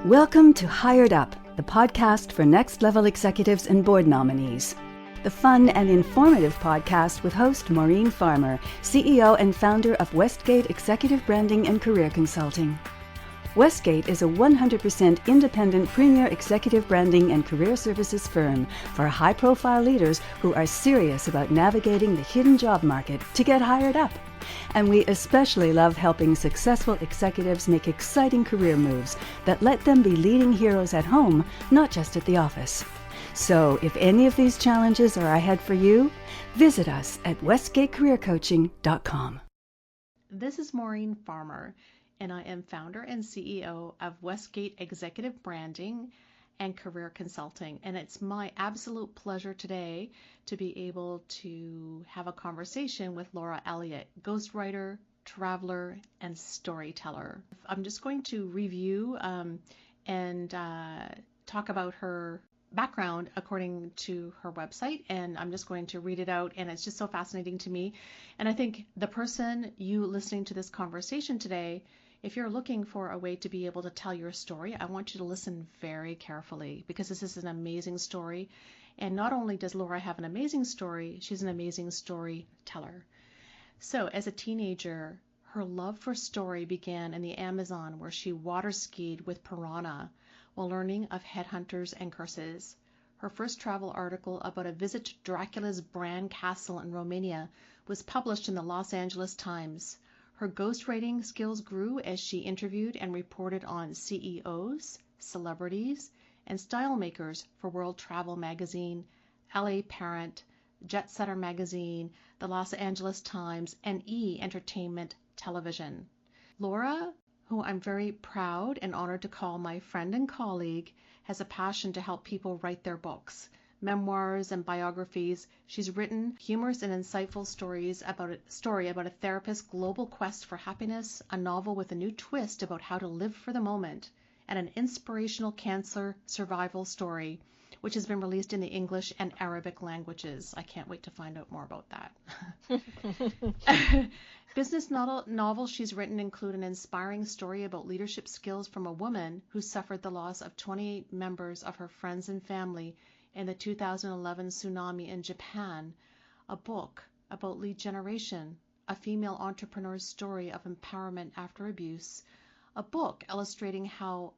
Welcome to Hired Up, the podcast for next-level executives and board nominees. The fun and informative podcast with host Maureen Farmer, CEO and founder of Westgate Executive Branding and Career Consulting. Westgate is a 100% independent premier executive branding and career services firm for high-profile leaders who are serious about navigating the hidden job market to get hired up. And we especially love helping successful executives make exciting career moves that let them be leading heroes at home, not just at the office. So if any of these challenges are ahead for you, visit us at westgatecareercoaching.com. This is Maureen Farmer, and I am founder and CEO of Westgate Executive Branding and Career Consulting. And it's my absolute pleasure today to be able to have a conversation with Laura Elliott, ghostwriter, traveler, and storyteller. I'm just going to review and talk about her background according to her website, and I'm just going to read it out, and it's just so fascinating to me. And I think the person you listening to this conversation today, if you're looking for a way to be able to tell your story, I want you to listen very carefully, because this is an amazing story. And not only does Laura have an amazing story, she's an amazing storyteller. So as a teenager, her love for story began in the Amazon, where she water skied with piranha while learning of headhunters and curses. Her first travel article about a visit to Dracula's Bran Castle in Romania was published in the Los Angeles Times. Her ghostwriting skills grew as she interviewed and reported on CEOs, celebrities, and style makers for World Travel Magazine, LA Parent, Jet Setter Magazine, the Los Angeles Times, and E! Entertainment Television. Laura, who I'm very proud and honored to call my friend and colleague, has a passion to help people write their books, memoirs, and biographies. She's written humorous and insightful story about a therapist's global quest for happiness, a novel with a new twist about how to live for the moment, and an inspirational cancer survival story, which has been released in the English and Arabic languages. I can't wait to find out more about that. Business novels she's written include an inspiring story about leadership skills from a woman who suffered the loss of 28 members of her friends and family in the 2011 tsunami in Japan, a book about lead generation, a female entrepreneur's story of empowerment after abuse, a book illustrating how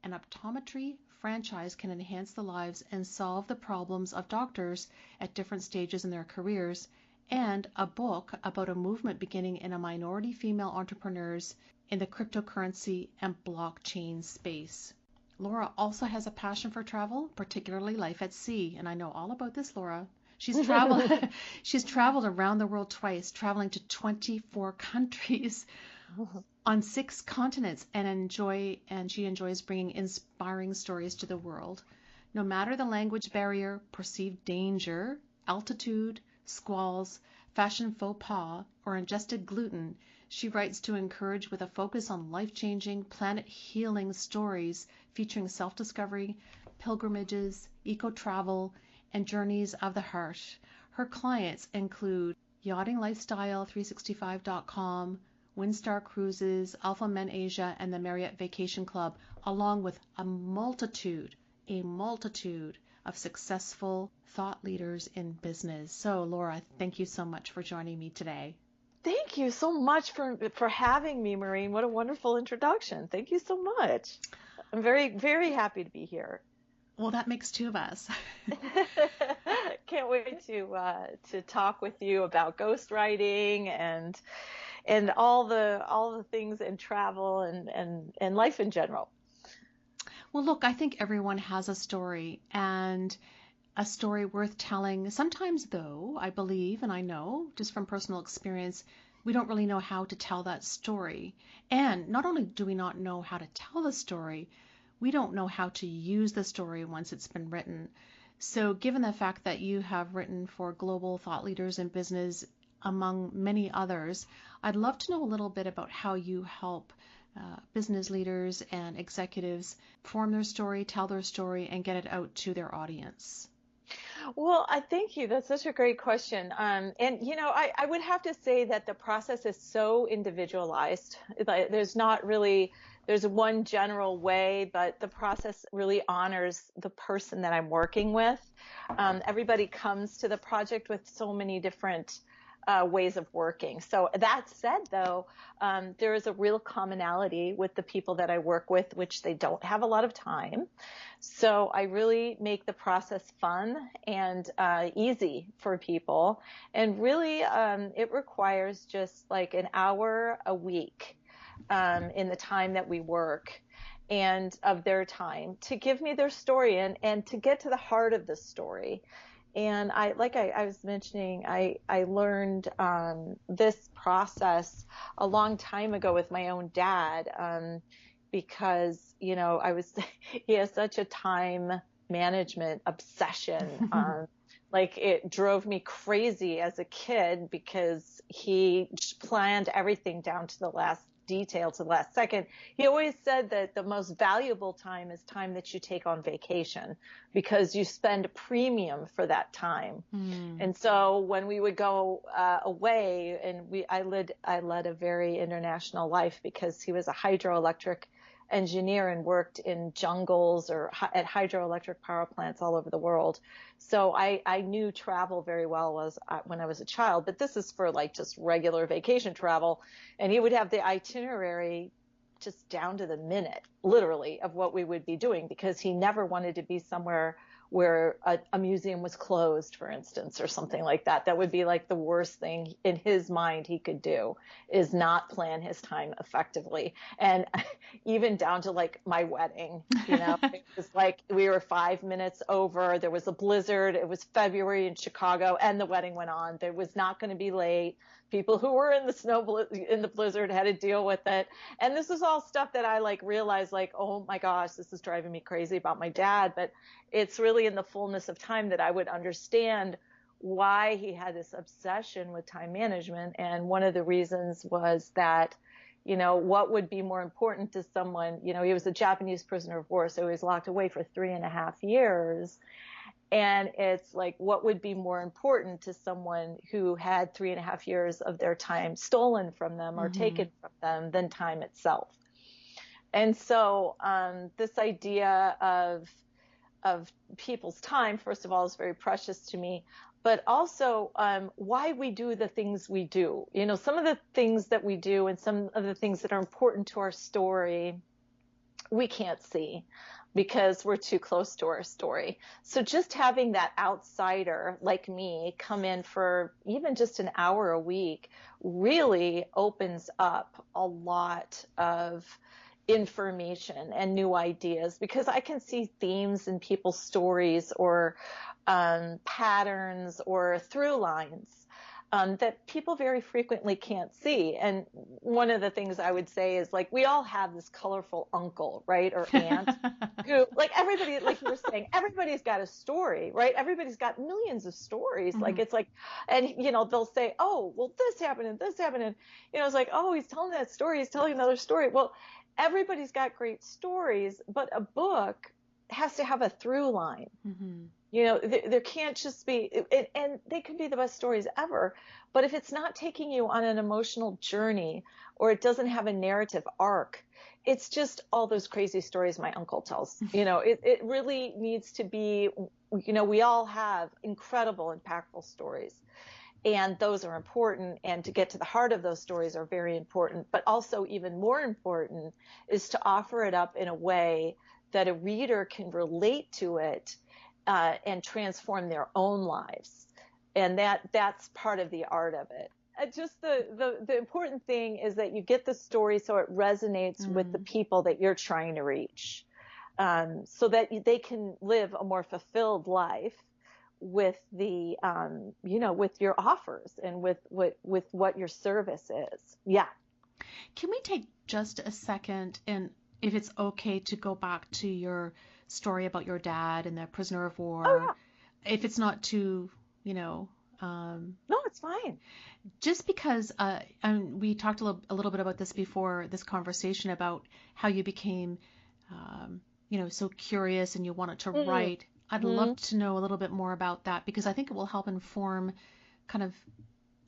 an optometry franchise can enhance the lives and solve the problems of doctors at different stages in their careers, and a book about a movement beginning in a minority female entrepreneurs in the cryptocurrency and blockchain space. Laura also has a passion for travel, particularly life at sea, and I know all about this, Laura. She's traveled around the world twice, traveling to 24 countries on 6 continents, and she enjoys bringing inspiring stories to the world. No matter the language barrier, perceived danger, altitude, squalls, fashion faux pas, or ingested gluten, she writes to encourage with a focus on life-changing, planet-healing stories featuring self-discovery, pilgrimages, eco-travel, and journeys of the heart. Her clients include YachtingLifestyle365.com, Windstar Cruises, Alpha Men Asia, and the Marriott Vacation Club, along with a multitude of successful thought leaders in business. So, Laura, thank you so much for joining me today. Thank you so much for having me, Maureen. What a wonderful introduction. Thank you so much. I'm very, very happy to be here. Well, that makes 2 of us. Can't wait to talk with you about ghostwriting and all the things in travel and life in general. Well, look, I think everyone has a story, and a story worth telling. Sometimes, though, I believe, and I know just from personal experience, we don't really know how to tell that story. And not only do we not know how to tell the story, we don't know how to use the story once it's been written. So given the fact that you have written for global thought leaders in business, among many others, I'd love to know a little bit about how you help business leaders and executives form their story, tell their story, and get it out to their audience. Well, I thank you. That's such a great question. And I would have to say that the process is so individualized. Like, there's one general way, but the process really honors the person that I'm working with. Everybody comes to the project with so many different ways of working. So that said, though, there is a real commonality with the people that I work with, which they don't have a lot of time. So I really make the process fun and easy for people. And really, it requires just like an hour a week in the time that we work and of their time to give me their story and to get to the heart of the story. And I was mentioning, I learned this process a long time ago with my own dad, because, he has such a time management obsession. Like, it drove me crazy as a kid because he planned everything down to the last detail, to the last second. He always said that the most valuable time is time that you take on vacation because you spend a premium for that time. And so when we would go away, and I led a very international life because he was a hydroelectric engineer and worked in jungles or at hydroelectric power plants all over the world. So I knew travel very well when I was a child, but this is for like just regular vacation travel. And he would have the itinerary just down to the minute, literally, of what we would be doing, because he never wanted to be somewhere where a museum was closed, for instance, or something like that. That would be like the worst thing in his mind he could do, is not plan his time effectively. And even down to like my wedding, it was like we were 5 minutes over. There was a blizzard. It was February in Chicago, and the wedding went on. There was not going to be late. People who were in the blizzard had to deal with it. And this is all stuff that I realized, oh my gosh, this is driving me crazy about my dad. But it's really in the fullness of time that I would understand why he had this obsession with time management. And one of the reasons was that, what would be more important to someone, he was a Japanese prisoner of war, so he was locked away for 3.5 years. And it's like, what would be more important to someone who had 3.5 years of their time stolen from them or taken from them than time itself? And so this idea of people's time, first of all, is very precious to me, but also why we do the things we do. Some of the things that we do and some of the things that are important to our story, we can't see because we're too close to our story. So just having that outsider like me come in for even just an hour a week really opens up a lot of information and new ideas, because I can see themes in people's stories or patterns or through lines that people very frequently can't see. And one of the things I would say is, we all have this colorful uncle, right, or aunt who, everybody, like you were saying, everybody's got a story, right? Everybody's got millions of stories. It's like, and, they'll say, oh, well, this happened and this happened. And, it's like, oh, he's telling that story. He's telling another story. Well, everybody's got great stories, but a book has to have a through line. There can't just be, and they could be the best stories ever, but if it's not taking you on an emotional journey, or it doesn't have a narrative arc, it's just all those crazy stories my uncle tells. It really needs to be, we all have incredible, impactful stories, and those are important. And to get to the heart of those stories are very important, but also even more important is to offer it up in a way that a reader can relate to it and transform their own lives. And that's part of the art of it. Just the important thing is that you get the story so it resonates with the people that you're trying to reach, so that they can live a more fulfilled life with the, with your offers and with what your service is. Yeah. Can we take just a second, and if it's okay, to go back to your story about your dad and the prisoner of war? Oh, yeah. If it's not too, no, it's fine. Just because we talked a little bit about this before this conversation, about how you became, so curious and you wanted to write I'd love to know a little bit more about that because I think it will help inform kind of,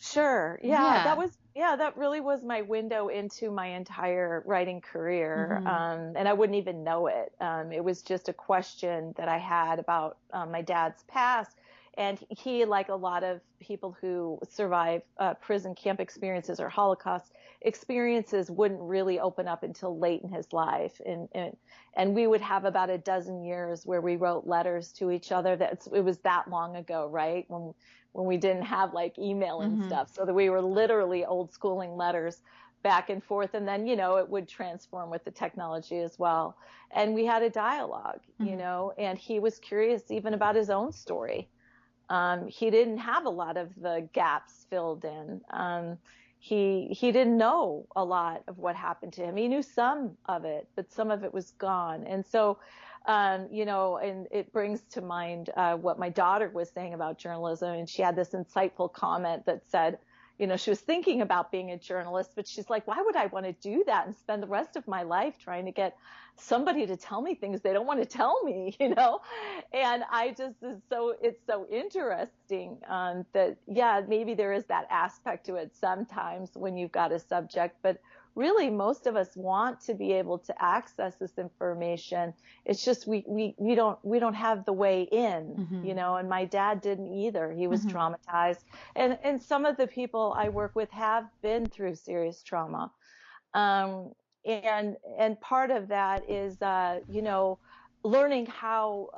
Sure. Yeah, yeah. that really was my window into my entire writing career. Mm-hmm. And I wouldn't even know it. It was just a question that I had about my dad's past. And he, like a lot of people who survive prison camp experiences or Holocaust experiences, wouldn't really open up until late in his life. And we would have about a dozen years where we wrote letters to each other. It was that long ago, right? When we didn't have like email and stuff. So that we were literally old schooling letters back and forth. And then, it would transform with the technology as well. And we had a dialogue, and he was curious even about his own story. He didn't have a lot of the gaps filled in. He didn't know a lot of what happened to him. He knew some of it, but some of it was gone. And so, and it brings to mind what my daughter was saying about journalism. And she had this insightful comment that said, she was thinking about being a journalist, but she's like, why would I want to do that and spend the rest of my life trying to get somebody to tell me things they don't want to tell me, And it's so interesting that, yeah, maybe there is that aspect to it sometimes when you've got a subject, but really most of us want to be able to access this information. It's just we don't have the way in, and my dad didn't either. He was traumatized, and some of the people I work with have been through serious trauma, and part of that is learning how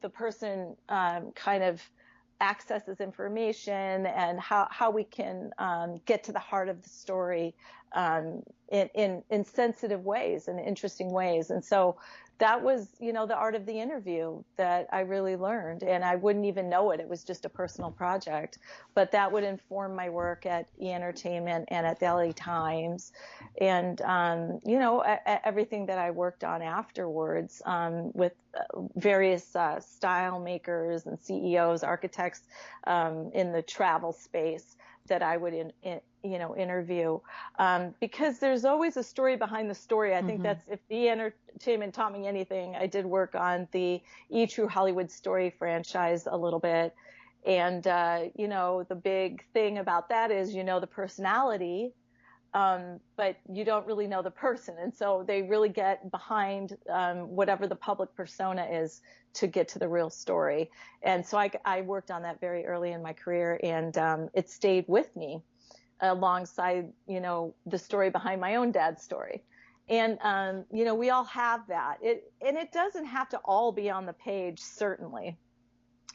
the person kind of accesses information and how we can get to the heart of the story in sensitive ways and interesting ways. And so that was, the art of the interview that I really learned, and I wouldn't even know it. It was just a personal project, but that would inform my work at E! Entertainment and at the LA Times, and everything that I worked on afterwards with various style makers and CEOs, architects in the travel space that I would interview, because there's always a story behind the story. I think that's, if the entertainment taught me anything, I did work on the True Hollywood Story franchise a little bit. And, the big thing about that is, the personality, but you don't really know the person. And so they really get behind whatever the public persona is to get to the real story. And so I worked on that very early in my career, and it stayed with me alongside, the story behind my own dad's story. And, we all have that. And it doesn't have to all be on the page, certainly.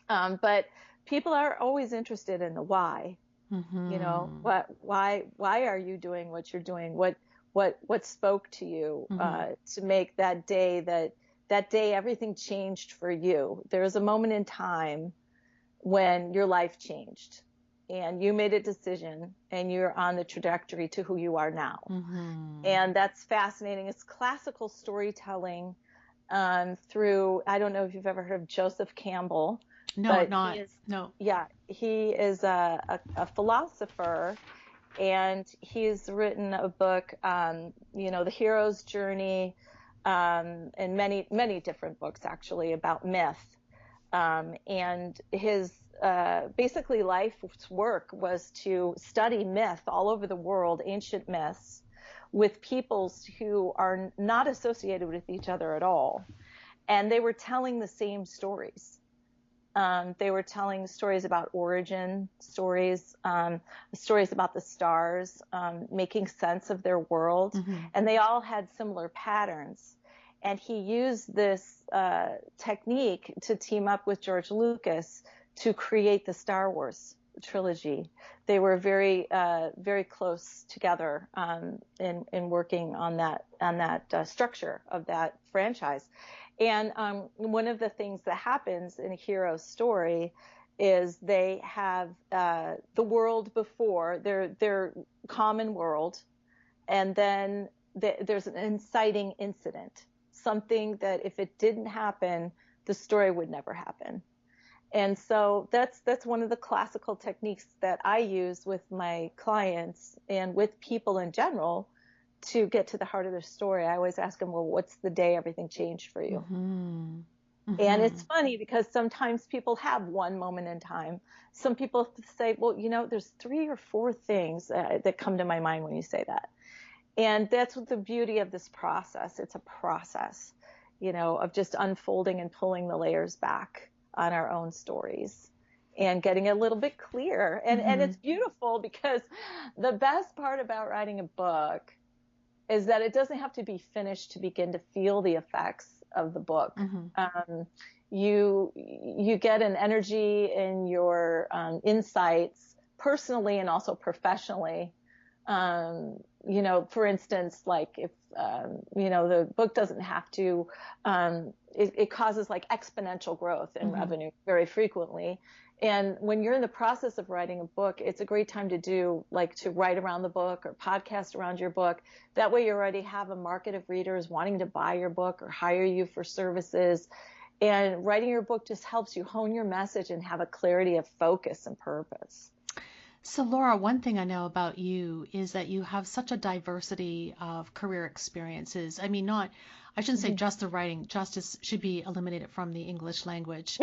But people are always interested in the why. Why are you doing what you're doing? What spoke to you to make that day everything changed for you? There was a moment in time when your life changed and you made a decision and you're on the trajectory to who you are now. And that's fascinating. It's classical storytelling through, I don't know if you've ever heard of Joseph Campbell. No, not. No. Yeah, he is a philosopher, and he's written a book, The Hero's Journey, and many, many different books actually about myth. And his basically life's work was to study myth all over the world, ancient myths, with peoples who are not associated with each other at all. And they were telling the same stories. They were telling stories about origin, stories about the stars, making sense of their world. And they all had similar patterns. And he used this technique to team up with George Lucas to create the Star Wars trilogy. They were very, very close together in working on that structure of that franchise. And one of the things that happens in a hero's story is they have the world before, their common world, and then there's an inciting incident, something that if it didn't happen, the story would never happen. And so that's one of the classical techniques that I use with my clients and with people in general to get to the heart of their story. I always ask them, well, what's the day everything changed for you? And it's funny because sometimes people have one moment in time. Some people say, well, there's 3 or 4 things that come to my mind when you say that. And that's what the beauty of this process. It's a process, of just unfolding and pulling the layers back on our own stories and getting a little bit clearer. And it's beautiful because the best part about writing a book is that it doesn't have to be finished to begin to feel the effects of the book. You get an energy in your insights personally and also professionally. For instance, like if, the book doesn't have to, it causes like exponential growth in revenue very frequently. And when you're in the process of writing a book, it's a great time to write around the book or podcast around your book. That way you already have a market of readers wanting to buy your book or hire you for services. And writing your book just helps you hone your message and have a clarity of focus and purpose. So Laura, one thing I know about you is that you have such a diversity of career experiences. I mean, I shouldn't say just the writing. Justice should be eliminated from the English language.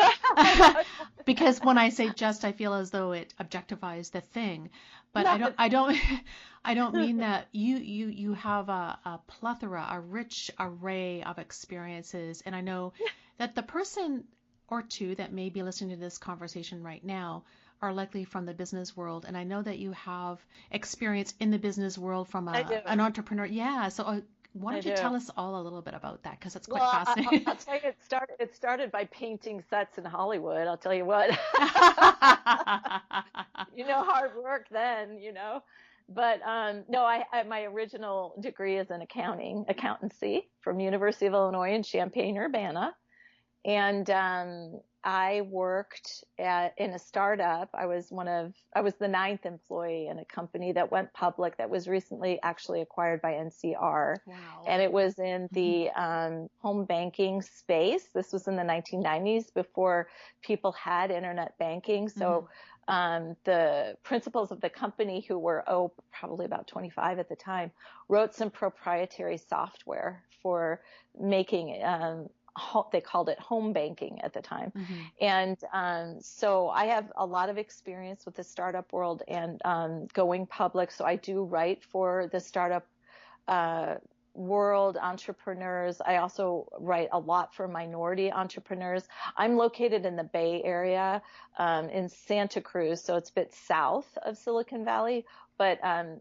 Because when I say just, I feel as though it objectifies the thing. But I don't mean that. You have a plethora, a rich array of experiences. And I know that the person or two that may be listening to this conversation right now are likely from the business world. And I know that you have experience in the business world from an entrepreneur. Yeah. So why don't you tell us all a little bit about that? Because it's quite fascinating. I'll tell you, it started by painting sets in Hollywood. I'll tell you what. Hard work then, But no, my original degree is in accountancy from University of Illinois in Champaign-Urbana. And I worked in a startup. I was the 9th employee in a company that went public that was recently actually acquired by NCR. Wow. And it was in the home banking space. This was in the 1990s before people had internet banking. So the principals of the company, who were, probably about 25 at the time, wrote some proprietary software for making they called it home banking at the time. And so I have a lot of experience with the startup world and going public. So I do write for the startup world, entrepreneurs. I also write a lot for minority entrepreneurs. I'm located in the Bay Area in Santa Cruz, so it's a bit south of Silicon Valley, but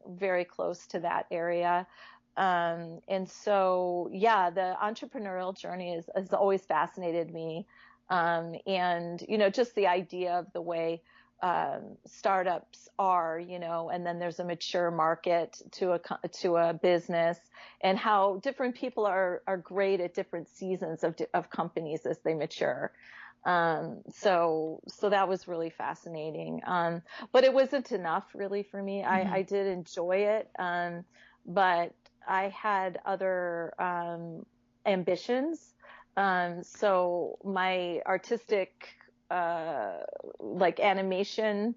very close to that area. And so, the entrepreneurial journey has always fascinated me. And, just the idea of the way, startups are, and then there's a mature market to a business, and how different people are great at different seasons of companies as they mature. So that was really fascinating. But it wasn't enough really for me. I did enjoy it. But I had other ambitions. So my artistic, animation,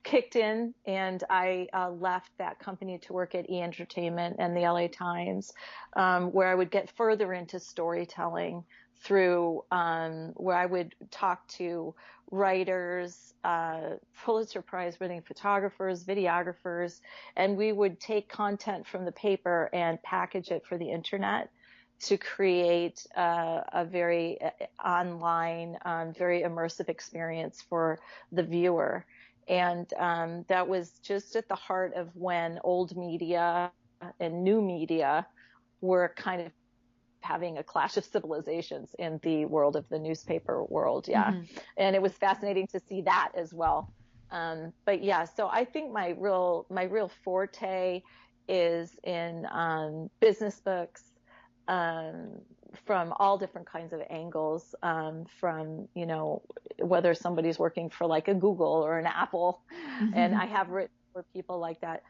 kicked in, and I left that company to work at E! Entertainment and the LA Times, where I would get further into storytelling through where I would talk to writers, Pulitzer Prize winning photographers, videographers, and we would take content from the paper and package it for the internet to create a very online, very immersive experience for the viewer. And that was just at the heart of when old media and new media were kind of having a clash of civilizations in the world of the newspaper world. And it was fascinating to see that as well. But so I think my real forte is in business books, from all different kinds of angles, from whether somebody's working for like a Google or an Apple, and I have written for people like that,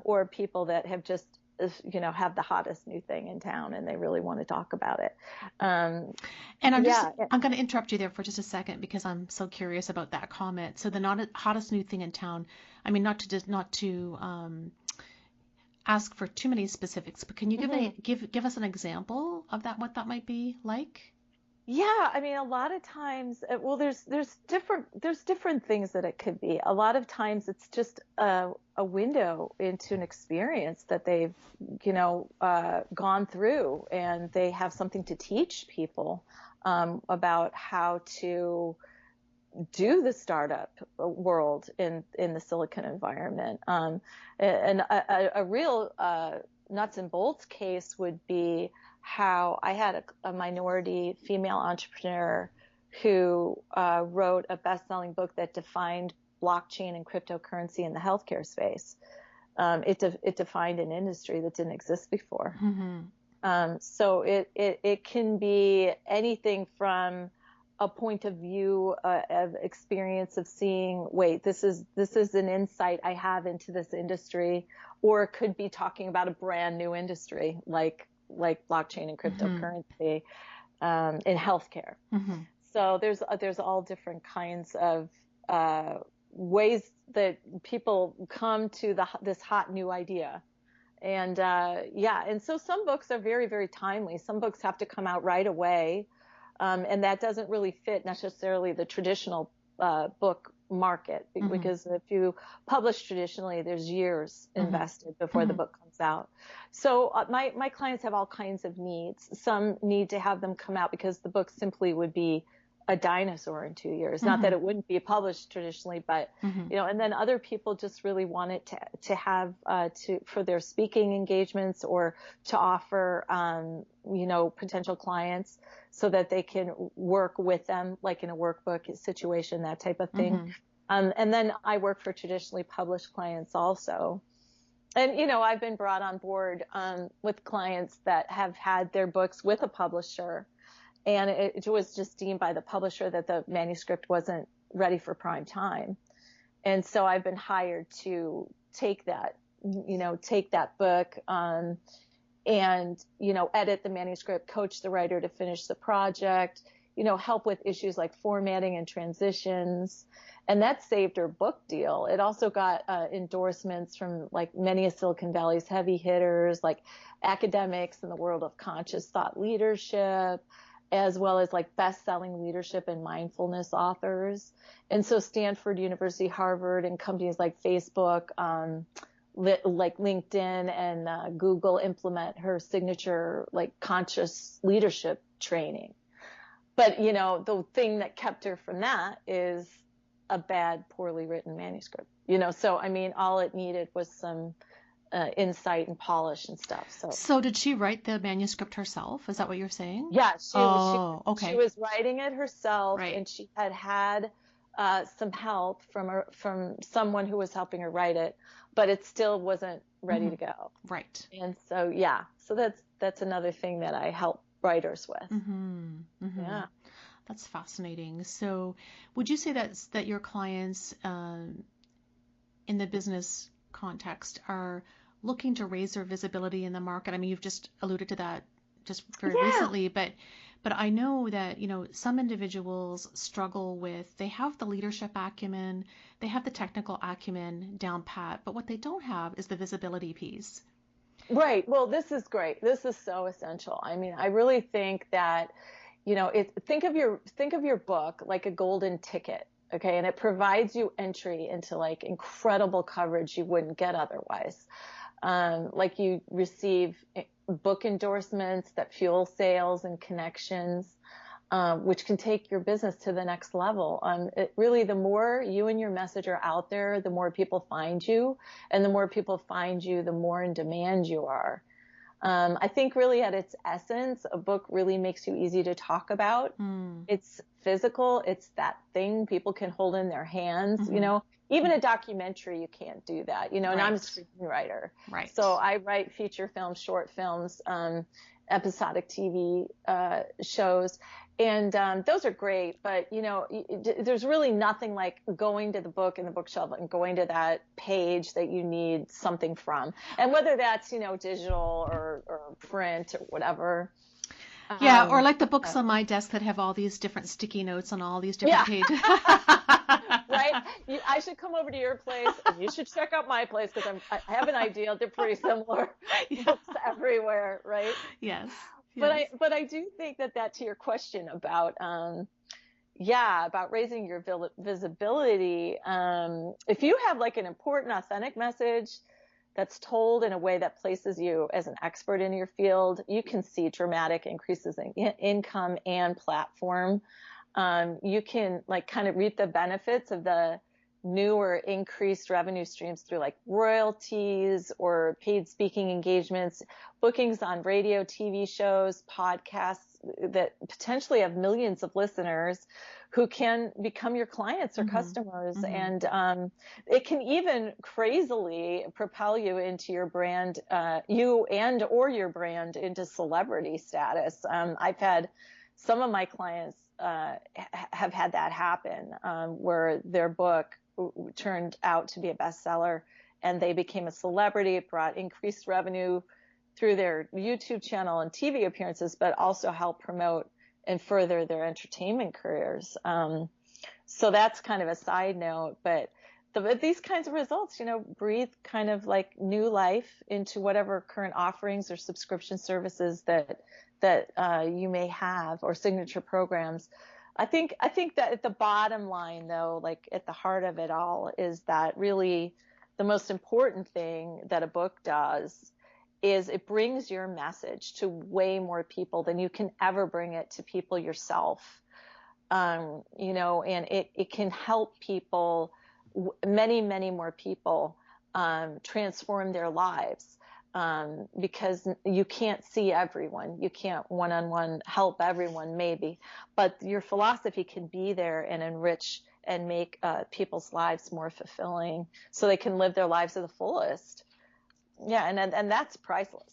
or people that have just have the hottest new thing in town and they really want to talk about it. And I'm going to interrupt you there for just a second because I'm so curious about that comment. So the hottest new thing in town, I mean, ask for too many specifics, but can you Mm-hmm. give us an example of that, what that might be like? Yeah, I mean, a lot of times, well, there's different things that it could be. A lot of times, it's just a window into an experience that they've, gone through, and they have something to teach people about how to do the startup world in the Silicon environment. And a real nuts and bolts case would be how I had a minority female entrepreneur who wrote a best-selling book that defined blockchain and cryptocurrency in the healthcare space. It defined an industry that didn't exist before. Mm-hmm. So it can be anything from a point of view of experience of seeing, wait, this is an insight I have into this industry, or it could be talking about a brand new industry like blockchain and cryptocurrency in healthcare. Mm-hmm. So there's all different kinds of ways that people come to this hot new idea. And and so some books are very, very timely. Some books have to come out right away. And that doesn't really fit necessarily the traditional book market, because if you publish traditionally, there's years invested before the book comes out. So my clients have all kinds of needs. Some need to have them come out because the book simply would be a dinosaur in 2 years. Not that it wouldn't be published traditionally, but and then other people just really want it to have for their speaking engagements, or to offer potential clients so that they can work with them, like in a workbook situation, that type of thing. And then I work for traditionally published clients also. And, I've been brought on board with clients that have had their books with a publisher, and it was just deemed by the publisher that the manuscript wasn't ready for prime time. And so I've been hired to take that book and, edit the manuscript, coach the writer to finish the project, help with issues like formatting and transitions. And that saved her book deal. It also got endorsements from like many of Silicon Valley's heavy hitters, like academics in the world of conscious thought leadership, as well as like best-selling leadership and mindfulness authors. And so Stanford University, Harvard, and companies like Facebook, like LinkedIn and Google implement her signature like conscious leadership training. But, the thing that kept her from that is a bad, poorly written manuscript. So, I mean, all it needed was some insight and polish and stuff. So did she write the manuscript herself? Is that what you're saying? Yeah, Okay. She was writing it herself, Right. and she had some help from someone who was helping her write it, but it still wasn't ready to go. Right. And so, so that's another thing that I help writers with. Yeah. That's fascinating. So would you say that your clients in the business context are looking to raise their visibility in the market? I mean, you've just alluded to that just very recently, but I know that, some individuals struggle with, they have the leadership acumen, they have the technical acumen down pat, but what they don't have is the visibility piece. Right. Well, this is great. This is so essential. I mean, I really think that, think of your book like a golden ticket. Okay. And it provides you entry into like incredible coverage you wouldn't get otherwise. Like you receive book endorsements that fuel sales and connections, which can take your business to the next level. Really, the more you and your message are out there, the more people find you, and the more people find you, the more in demand you are. I think really at its essence, a book really makes you easy to talk about. It's physical. It's that thing people can hold in their hands, Even a documentary, you can't do that, and I'm a screenwriter. Right. So I write feature films, short films, episodic TV shows. And those are great, but, there's really nothing like going to the book in the bookshelf and going to that page that you need something from. And whether that's, digital or print or whatever. Yeah, or like the Uh, books on my desk that have all these different sticky notes on all these yeah, different pages. right. I should come over to your place, and you should check out my place because I have an idea. They're pretty similar. Yeah. Books everywhere, right? Yes. But Yes. I do think that to your question about yeah, about raising your visibility. If you have like an important, authentic message that's told in a way that places you as an expert in your field, you can see dramatic increases in income and platform. You can like kind of reap the benefits of the newer increased revenue streams through like royalties or paid speaking engagements, bookings on radio, TV shows, podcasts that potentially have millions of listeners who can become your clients or customers. And it can even crazily propel you into your brand, you and or your brand into celebrity status. I've had some of my clients have had that happen, where their book turned out to be a bestseller and they became a celebrity. It brought increased revenue through their YouTube channel and TV appearances, but also helped promote and further their entertainment careers. So that's kind of a side note, but these kinds of results, breathe kind of like new life into whatever current offerings or subscription services that you may have, or signature programs. I think that at the bottom line, though, like at the heart of it all, is that really the most important thing that a book does is it brings your message to way more people than you can ever bring it to people yourself. And it can help people, many, many more people, transform their lives. Because you can't see everyone. You can't one-on-one help everyone, maybe, but your philosophy can be there and enrich and make people's lives more fulfilling so they can live their lives to the fullest. Yeah, and that's priceless.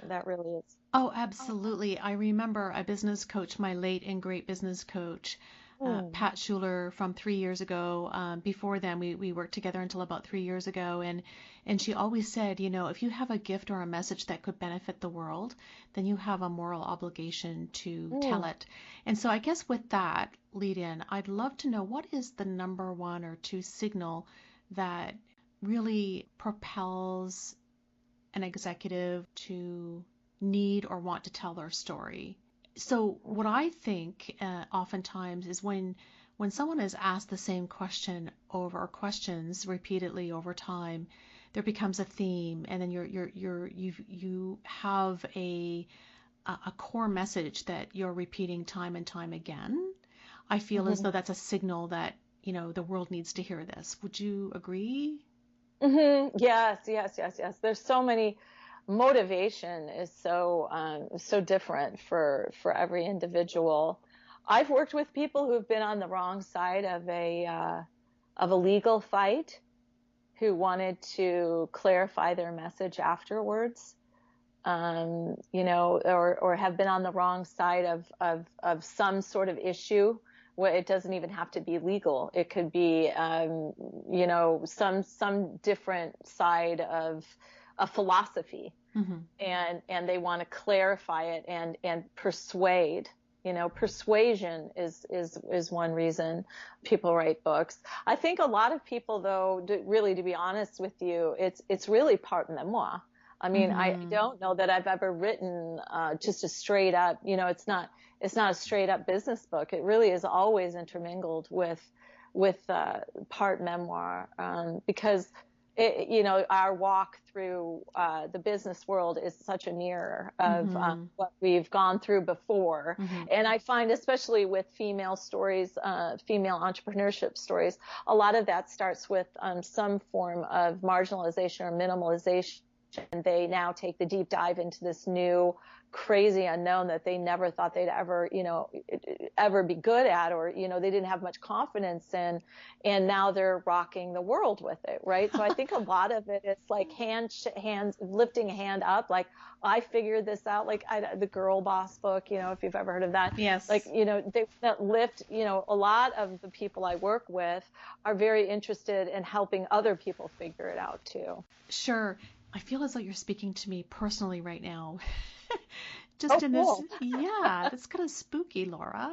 That really is. Oh, absolutely. I remember a business coach, my late and great business coach, Mm. Pat Schuler, from 3 years ago. Before then, we worked together until about 3 years ago. And she always said, if you have a gift or a message that could benefit the world, then you have a moral obligation to tell Mm. it. And so I guess with that lead in, I'd love to know, what is the number one or two signal that really propels an executive to need or want to tell their story? So what I think oftentimes is when someone is asked the same question over, or questions repeatedly over time, there becomes a theme, and then you have a core message that you're repeating time and time again. I feel as Mm-hmm. though that's a signal that the world needs to hear this. Would you agree? Mm-hmm. Yes, yes, yes, yes. There's so many. Motivation is so different for every individual. I've worked with people who've been on the wrong side of a legal fight, who wanted to clarify their message afterwards, or have been on the wrong side of some sort of issue. Where it doesn't even have to be legal. It could be, some different side of a philosophy, Mm-hmm. and they want to clarify it and persuade. Persuasion is one reason people write books. I think a lot of people, though, really, to be honest with you, it's really part memoir. I mean, I Mm-hmm. don't know that I've ever written just a straight up, it's not a straight up business book. It really is always intermingled with part memoir, because our walk through the business world is such a mirror of Mm-hmm. what we've gone through before. Mm-hmm. And I find, especially with female stories, female entrepreneurship stories, a lot of that starts with some form of marginalization or minimalization. And they now take the deep dive into this new crazy unknown that they never thought they'd ever be good at, or they didn't have much confidence in, and now they're rocking the world with it, right? So I think a lot of it is like hands lifting a hand up, like, I figured this out, like the Girl Boss book, if you've ever heard of that. Yes. Like, they lift, a lot of the people I work with are very interested in helping other people figure it out too. Sure. I feel as though you're speaking to me personally right now. just Oh, in this, cool. yeah, that's kind of spooky, Laura.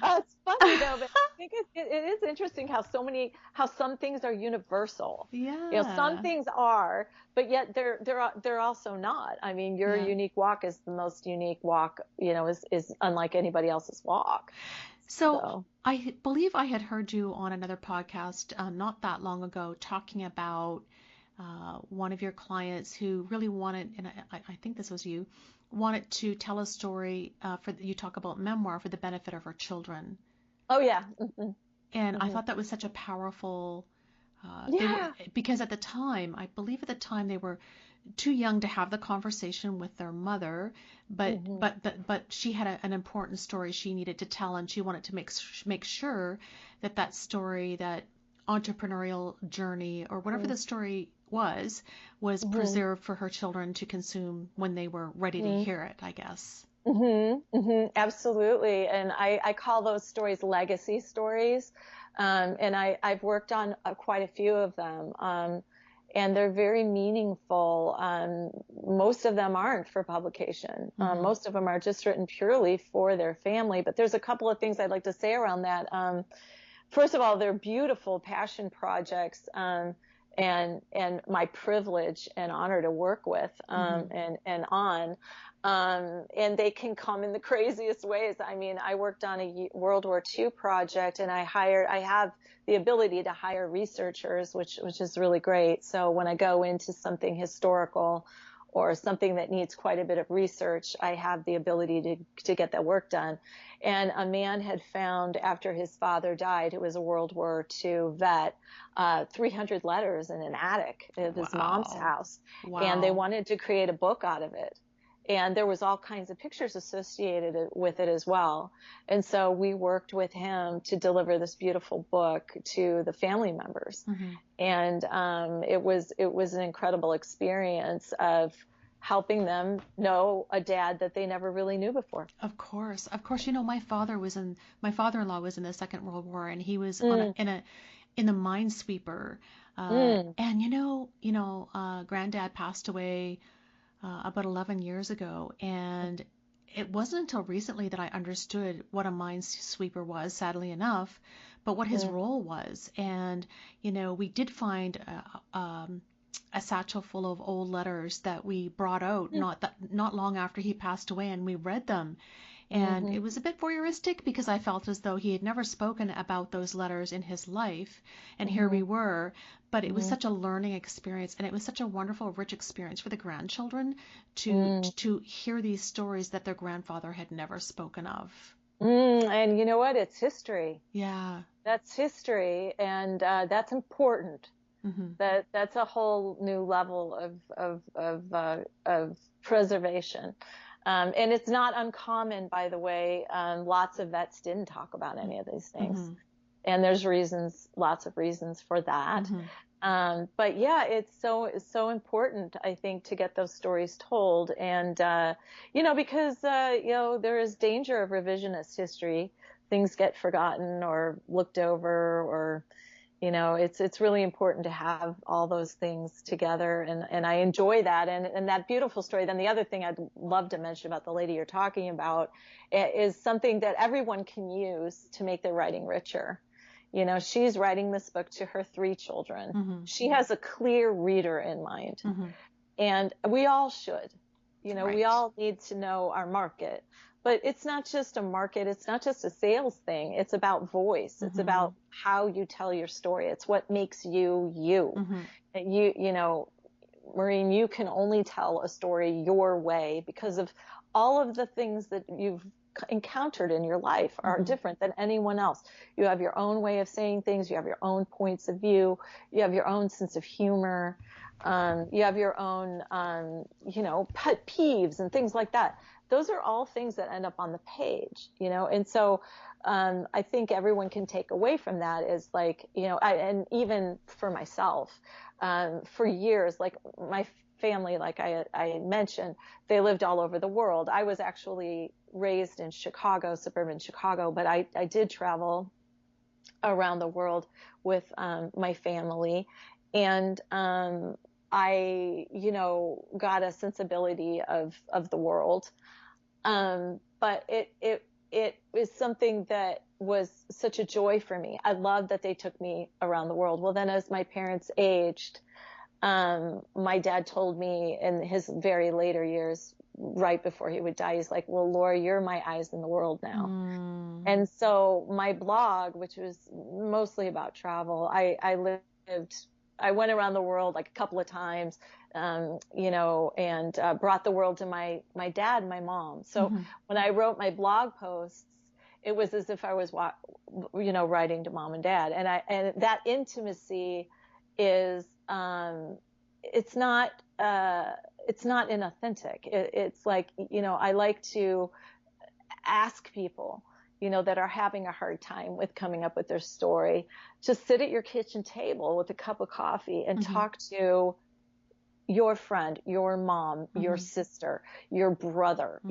It's funny though, but I think it is interesting how some things are universal. Some Yeah, things are, but yet they're also not. I mean, your yeah. unique walk is the most unique walk, is unlike anybody else's walk. So So, I believe I had heard you on another podcast not that long ago talking about one of your clients who really wanted, and I think this was you, wanted to tell a story you talk about memoir for the benefit of her children. oh yeah. And I Hmm. thought that was such a powerful, they were, Yeah. because at the time, I believe at the time they were too young to have the conversation with their mother, but Hmm. but she had an important story she needed to tell, and she wanted to make sure that that story, that entrepreneurial journey, or whatever the story was Hmm. preserved for her children to consume when they were ready to Hmm. hear it, I guess. Absolutely. And I call those stories legacy stories. And I've worked on quite a few of them. And they're very meaningful. Most of them aren't for publication. Mm-hmm. Most of them are just written purely for their family. But there's a couple of things I'd like to say around that. First of all, they're beautiful passion projects. And my privilege and honor to work with, Mm-hmm. and on. And they can come in the craziest ways. I mean, I worked on a World War II project, and I have the ability to hire researchers, which is really great. So when I go into something historical or something that needs quite a bit of research, I have the ability to get that work done. And a man had found, after his father died, who was a World War II vet, 300 letters in an attic of his mom's Wow. house. And they Wow. wanted to create a book out of it. And there was all kinds of pictures associated with it as well. And so we worked with him to deliver this beautiful book to the family members. Mm-hmm. And it was an incredible experience of helping them know a dad that they never really knew before. Of course, of course. My father-in-law was in the Second World War, and he was Mm, in the minesweeper. mm, And Granddad passed away about 11 years ago, and it wasn't until recently that I understood what a minesweeper was, sadly enough, but what his mm, role was. And we did find a satchel full of old letters that we brought out mm, not long after he passed away, and we read them. And mhm, it was a bit voyeuristic because I felt as though he had never spoken about those letters in his life. And here we mhm, were. But it was mhm, such a learning experience, and it was such a wonderful, rich experience for the grandchildren to mm, to hear these stories that their grandfather had never spoken of. And you know what? It's history. Yeah. That's history, and that's important. Mhm. That's a whole new level of preservation. And it's not uncommon, by the way. Lots of vets didn't talk about any of these things, Mhm. and there's lots of reasons for that. Mhm. But yeah, it's so important, I think, to get those stories told, and because there is danger of revisionist history. Things get forgotten or looked over, or it's really important to have all those things together, and I enjoy that, and that beautiful story. Then the other thing I'd love to mention about the lady you're talking about is something that everyone can use to make their writing richer. She's writing this book to her 3 children. Mhm. She has a clear reader in mind, Mhm. and we all should. We Right. all need to know our market. But it's not just a market. It's not just a sales thing. It's about voice. It's about Mhm. how you tell your story. It's what makes you you. Mhm. And Maureen, you can only tell a story your way because of all of the things that you've encountered in your life are Mhm. different than anyone else. You have your own way of saying things. You have your own points of view. You have your own sense of humor. You have your own, pet peeves and things like that. Those are all things that end up on the page, and so I think everyone can take away from that is like, and even for myself, for years, like my family, like I mentioned, they lived all over the world. I was actually raised in Chicago, suburban Chicago, but I did travel around the world with my family. And I, got a sensibility of the world. But it was something that was such a joy for me. I loved that they took me around the world. Well, then as my parents aged, my dad told me in his very later years, right before he would die, he's like, well, Laura, you're my eyes in the world now. And so my blog, which was mostly about travel, I went around the world like a couple of times, and brought the world to my dad and my mom. So when I wrote my blog posts, it was as if I was, writing to mom and dad. And that intimacy is, it's not inauthentic. It's like, I like to ask people, that are having a hard time with coming up with their story, just sit at your kitchen table with a cup of coffee and talk to your friend, your mom, your sister, your brother,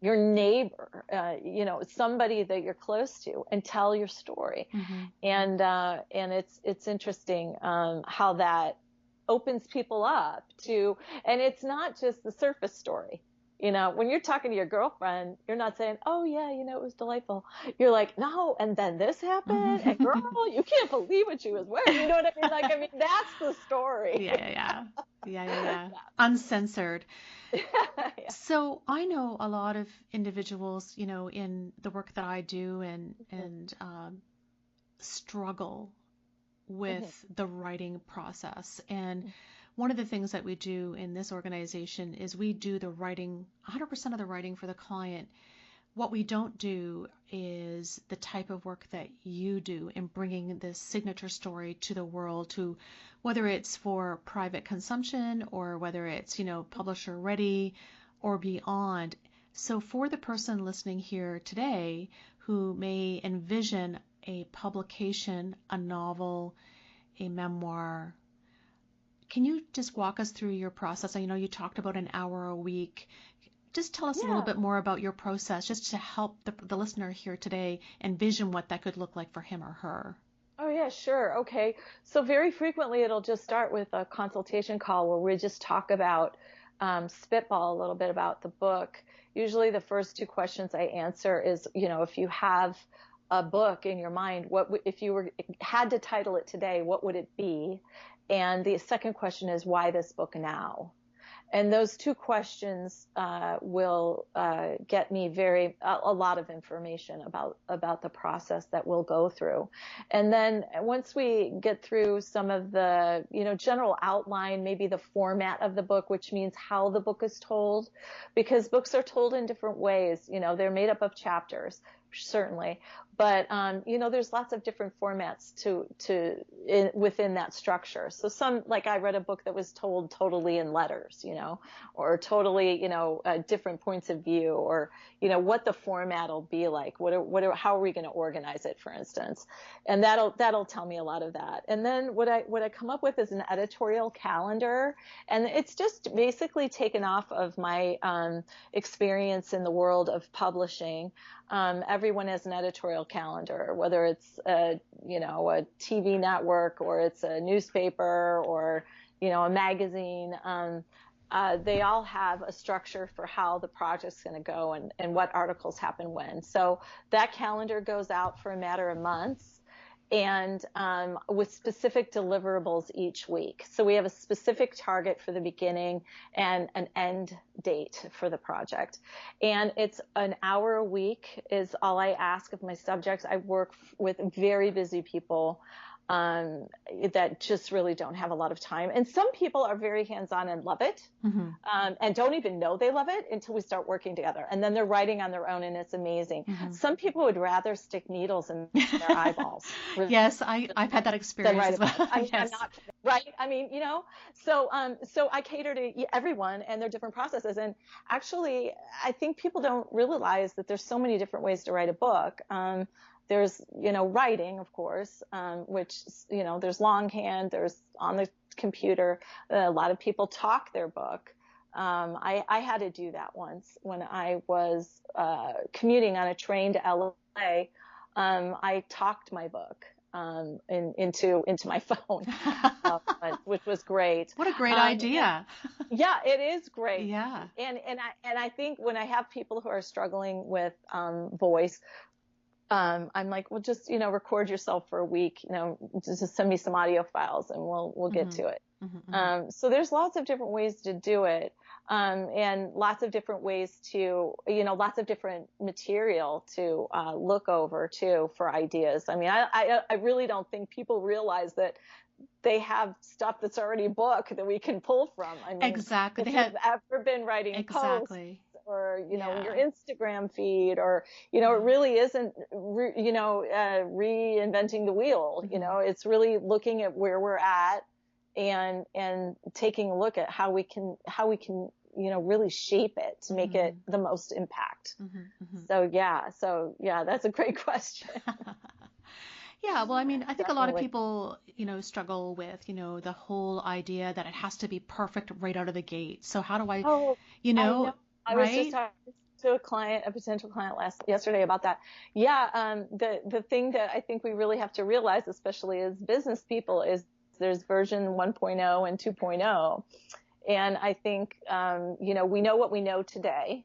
your neighbor, somebody that you're close to, and tell your story. And it's interesting, how that opens people up to, and it's not just the surface story. When you're talking to your girlfriend, you're not saying, oh yeah, it was delightful. You're like, no, and then this happened, and girl, you can't believe what she was wearing. You know what I mean? Like, that's the story. Yeah. Uncensored. Yeah. So I know a lot of individuals, in the work that I do and struggle with the writing process. And one of the things that we do in this organization is we do the writing, 100% of the writing for the client. What we don't do is the type of work that you do in bringing this signature story to the world, to whether it's for private consumption or whether it's, publisher ready or beyond. So for the person listening here today who may envision a publication, a novel, a memoir, can you just walk us through your process? I know you talked about an hour a week. Just tell us a little bit more about your process, just to help the listener here today envision what that could look like for him or her. Oh, yeah, sure. Okay. So very frequently it'll just start with a consultation call where we just talk about, spitball a little bit about the book. Usually the first two questions I answer is, if you have a book in your mind, if you had to title it today, what would it be? And the second question is, why this book now? And those two questions will get me a lot of information about the process that we'll go through. And then once we get through some of the, general outline, maybe the format of the book, which means how the book is told, because books are told in different ways. They're made up of chapters, certainly. But, there's lots of different formats within that structure. So some, like I read a book that was told totally in letters, or totally, different points of view, or, what the format will be like. How are we going to organize it, for instance? And that'll tell me a lot of that. And then what I come up with is an editorial calendar. And it's just basically taken off of my, experience in the world of publishing. Everyone has an editorial calendar, whether it's a TV network or it's a newspaper or, a magazine. They all have a structure for how the project's going to go and what articles happen when. So that calendar goes out for a matter of months, and with specific deliverables each week. So we have a specific target for the beginning and an end date for the project. And it's an hour a week is all I ask of my subjects. I work with very busy people that just really don't have a lot of time. And some people are very hands-on and love it, and don't even know they love it until we start working together. And then they're writing on their own, and it's amazing. Some people would rather stick needles in their eyeballs. Yes, I've had that experience as well. I'm not, right? So I cater to everyone and their different processes. And actually, I think people don't realize that there's so many different ways to write a book. There's, writing, of course, which, there's longhand, there's on the computer. A lot of people talk their book. I had to do that once when I was commuting on a train to LA. I talked my book. into my phone, which was great. What a great idea. Yeah, it is great. Yeah. And I think when I have people who are struggling with voice, I'm like, well, just, record yourself for a week, just send me some audio files and we'll get to it. So there's lots of different ways to do it. And lots of different ways to, lots of different material to look over too for ideas. I mean, I really don't think people realize that they have stuff that's already booked that we can pull from. I mean, exactly. If you've ever been writing posts or, your Instagram feed, or, it really isn't, reinventing the wheel. It's really looking at where we're at and taking a look at how we can, really shape it to make it the most impact. So yeah, that's a great question. Yeah, well, I mean, I think a lot of people, struggle with, the whole idea that it has to be perfect right out of the gate. So how do I, I was just talking to a potential client yesterday about that. Yeah, the thing that I think we really have to realize, especially as business people, is there's version 1.0 and 2.0. And I think, we know what we know today,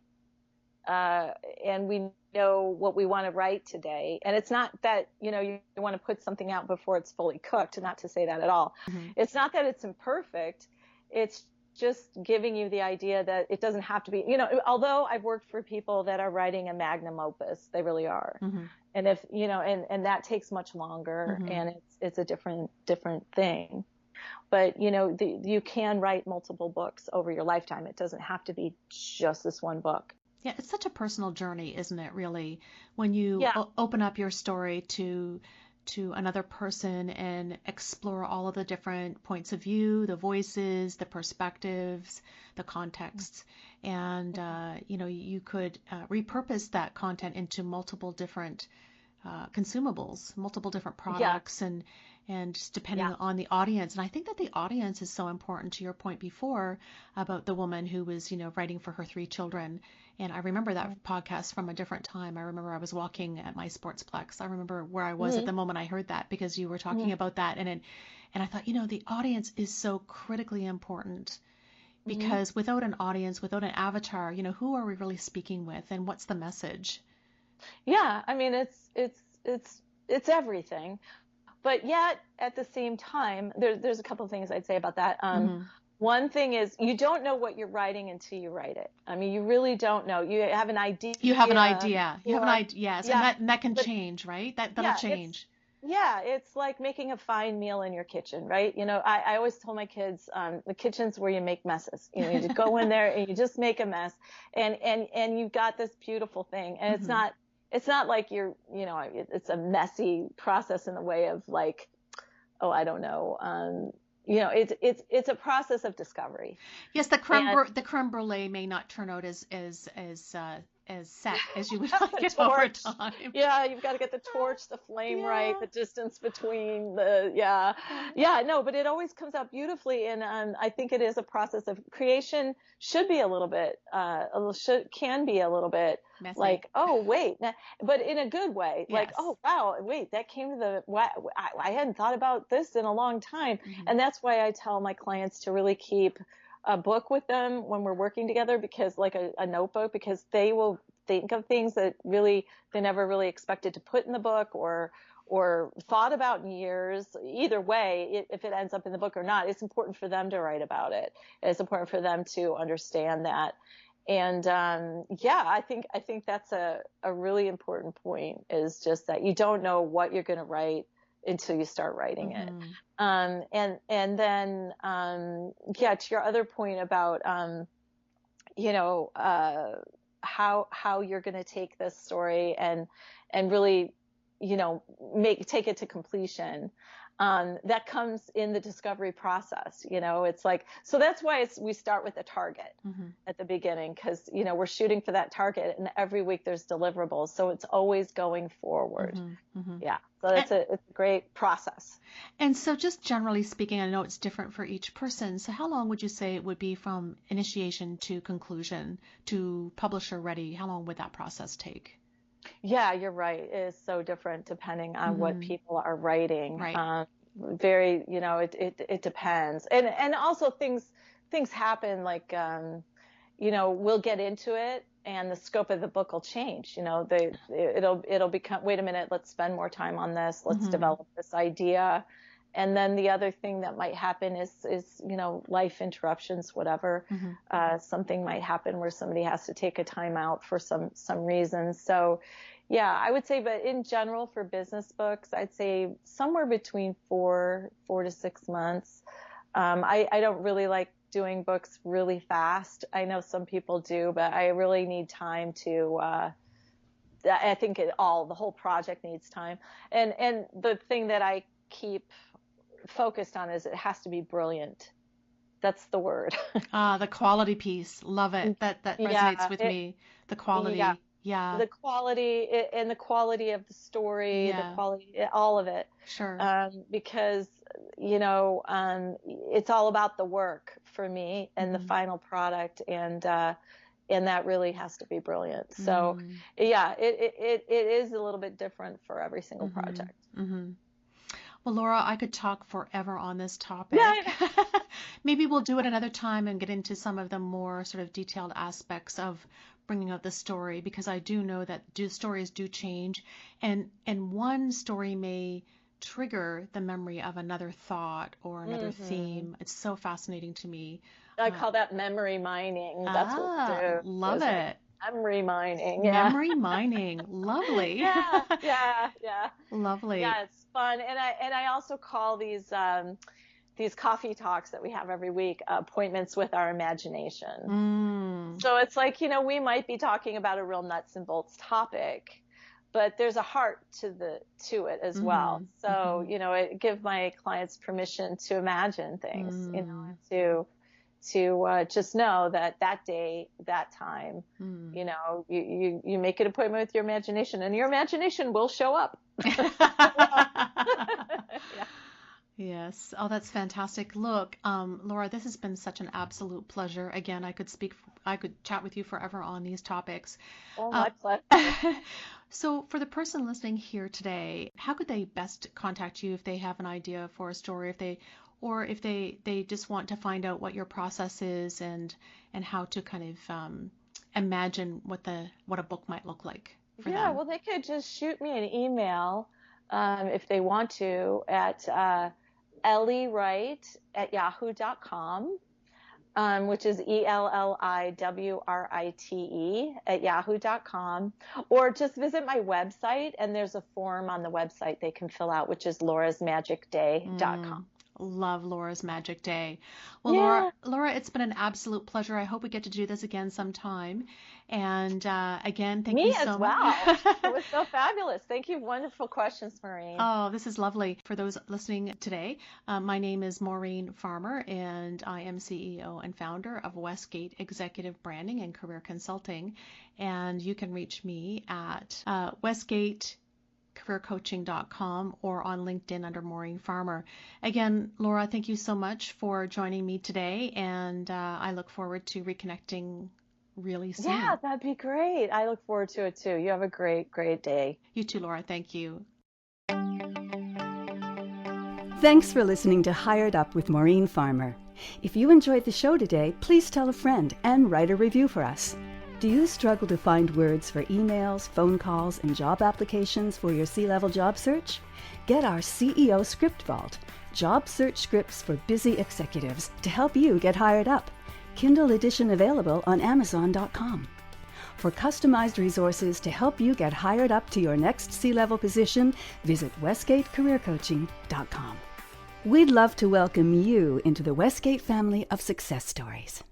and we know what we want to write today. And it's not that, you want to put something out before it's fully cooked, not to say that at all. It's not that it's imperfect. It's just giving you the idea that it doesn't have to be, although I've worked for people that are writing a magnum opus, they really are. And if, and that takes much longer, and it's a different thing. But, you can write multiple books over your lifetime. It doesn't have to be just this one book. Yeah, it's such a personal journey, isn't it, really? When you open up your story to another person and explore all of the different points of view, the voices, the perspectives, the contexts. And, you could repurpose that content into multiple different consumables, multiple different products, and just depending on the audience. And I think that the audience is so important, to your point before about the woman who was, writing for her 3 children. And I remember that podcast from a different time. I remember I was walking at my sportsplex. I remember where I was at the moment I heard that, because you were talking about that. And I thought, the audience is so critically important, because without an audience, without an avatar, who are we really speaking with, and what's the message? Yeah, I mean, it's everything. But yet, at the same time, there's a couple of things I'd say about that. One thing is, you don't know what you're writing until you write it. I mean, you really don't know. You have an idea. You have an idea. Yes. Yeah. And that can change, right? That'll change. It's like making a fine meal in your kitchen, right? I always tell my kids, the kitchen's where you make messes. You just go in there and you just make a mess, and you've got this beautiful thing. And it's not like you're, it's a messy process in the way of like, oh, I don't know. It's a process of discovery. Yes, the creme brulee may not turn out as set as you would like it over time. Yeah, you've got to get the torch, the flame right, the distance between the, no, but it always comes out beautifully. And I think it is a process of creation. Should be a little bit, can be a little bit messy. Like, oh, wait, but in a good way. Yes. Like, oh, wow, wait, that came to I hadn't thought about this in a long time. And that's why I tell my clients to really keep a book with them when we're working together, because like a notebook, because they will think of things that really they never really expected to put in the book or thought about in years. Either way, if it ends up in the book or not, it's important for them to write about it. It's important for them to understand that. And I think that's a really important point, is just that you don't know what you're going to write until you start writing it. And then, to your other point about, how you're going to take this story and really, take it to completion. That comes in the discovery process. It's like, so that's why we start with a target at the beginning, because, we're shooting for that target, and every week there's deliverables. So it's always going forward. Yeah. So it's a great process. And so just generally speaking, I know it's different for each person. So how long would you say it would be from initiation to conclusion to publisher ready? How long would that process take? Yeah, you're right. It is so different depending on what Mm-hmm. people are writing. Right. Very, it depends. And also things happen like we'll get into it and the scope of the book will change. It'll become, wait a minute, let's spend more time on this. Let's Mm-hmm. develop this idea. And then the other thing that might happen is life interruptions, whatever. Mm-hmm. Something might happen where somebody has to take a time out for some reason. So yeah, I would say, but in general for business books, I'd say somewhere between 4 to 6 months. I don't really like doing books really fast. I know some people do, but I really need time to, I think the whole project needs time. And the thing that I keep focused on is it has to be brilliant. That's the word. The quality piece. Love it. That resonates Yeah, with me. The yeah, quality. Yeah. the quality and the quality of the story, the Yeah. quality, all of it. Sure. Because, it's all about the work for me and the Mm-hmm. final product. And that really has to be brilliant. So Mm-hmm. yeah, it is a little bit different for every single Mm-hmm. project. Mm-hmm. Well, Laura, I could talk forever on this Yeah. topic. Maybe we'll do it another time and get into some of the more sort of detailed aspects of bringing out the story, because I do know that stories do change, and one story may trigger the memory of another thought or another Hmm. theme. It's so fascinating to me. I call that memory mining. That's what we do. Love It's like it. memory mining. Yeah. Memory mining. Lovely. Yeah. Yeah. Yeah. Lovely. Yeah, it's fun. And I also call these coffee talks that we have every week appointments with our imagination. Mm. So it's like, we might be talking about a real nuts and bolts topic, but there's a heart to it as well. Mhm. So, Mhm. it give my clients permission to imagine things, Mm. and to just know that day, that time, Mm. you make an appointment with your imagination and your imagination will show up. Yeah. Yes. Oh, that's fantastic. Look, Laura, this has been such an absolute pleasure. Again, I could chat with you forever on these topics. Oh, Uh, my pleasure. so for the person listening here today, how could they best contact you if they have an idea for a story, if they just want to find out what your process is and how to kind of imagine what a book might look like for Yeah, them? well, they could just shoot me an email if they want to at elliwrite@yahoo.com, which is ELLIWRITE @yahoo.com, or just visit my website and there's a form on the website they can fill out, which is laurasmagicday.com. Love Laura's Magic Day. Well, Yeah. Laura, it's been an absolute pleasure. I hope we get to do this again sometime. And again, thank you Me as so much. well. It was so fabulous. Thank you. Wonderful questions, Maureen. Oh, this is lovely. For those listening today, my name is Maureen Farmer, and I am CEO and founder of Westgate Executive Branding and Career Consulting. And you can reach me at westgatecareercoaching.com or on LinkedIn under Maureen Farmer. Again, Laura, thank you so much for joining me today, and I look forward to reconnecting really soon. Yeah, that'd be great. I look forward to it too. You have a great, great day. You too, Laura. Thank you. Thanks for listening to Hired Up with Maureen Farmer. If you enjoyed the show today, please tell a friend and write a review for us. Do you struggle to find words for emails, phone calls, and job applications for your C-level job search? Get our CEO Script Vault, job search scripts for busy executives to help you get hired up. Kindle edition available on Amazon.com. For customized resources to help you get hired up to your next C-level position, visit westgatecareercoaching.com. We'd love to welcome you into the Westgate family of success stories.